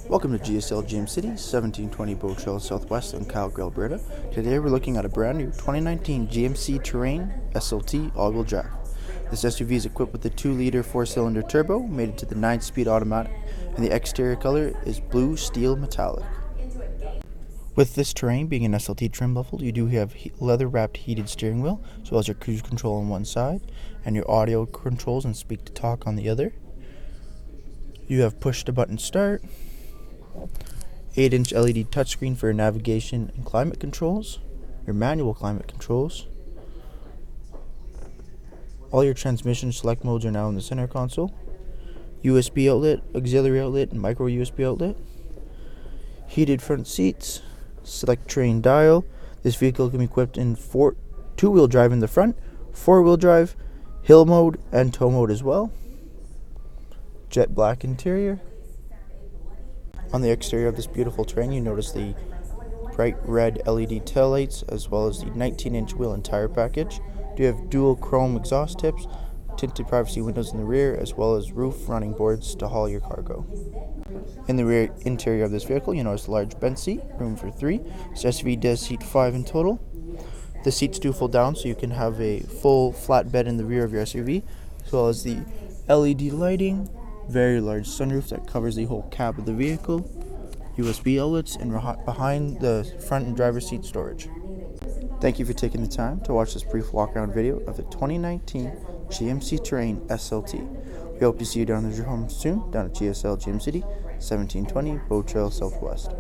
Welcome to GSL GMC 1720 Bow Trail Southwest in Calgary, Alberta. Today we're looking at a brand new 2019 GMC Terrain SLT all-wheel drive. This SUV is equipped with a 2-liter 4-cylinder turbo, mated to the 9-speed automatic, and the exterior color is blue steel metallic. With this Terrain being an SLT trim level, you do have leather-wrapped heated steering wheel, as well as your cruise control on one side, and your audio controls and speak-to-talk on the other. You have push-to-button start, 8-inch LED touchscreen for your navigation and climate controls, your manual climate controls. All your transmission select modes are now in the center console. USB outlet, auxiliary outlet, and micro USB outlet. Heated front seats, select terrain dial. This vehicle can be equipped in 2-wheel drive in the front, 4-wheel drive, hill mode, and tow mode as well. Jet black interior. On the exterior of this beautiful Terrain, you notice the bright red LED taillights as well as the 19-inch wheel and tire package. You have dual chrome exhaust tips, tinted privacy windows in the rear, as well as roof running boards to haul your cargo. In the rear interior of this vehicle, you notice a large bench seat, room for 3. This SUV does seat 5 in total. The seats do fold down, so you can have a full flat bed in the rear of your SUV, as well as the LED lighting, very large sunroof that covers the whole cab of the vehicle, USB outlets, and behind the front and driver's seat storage. Thank you for taking the time to watch this brief walk-around video of the 2019 GMC Terrain SLT. We hope to see you down at your home soon, down at GSL GMC 1720 Bow Trail Southwest.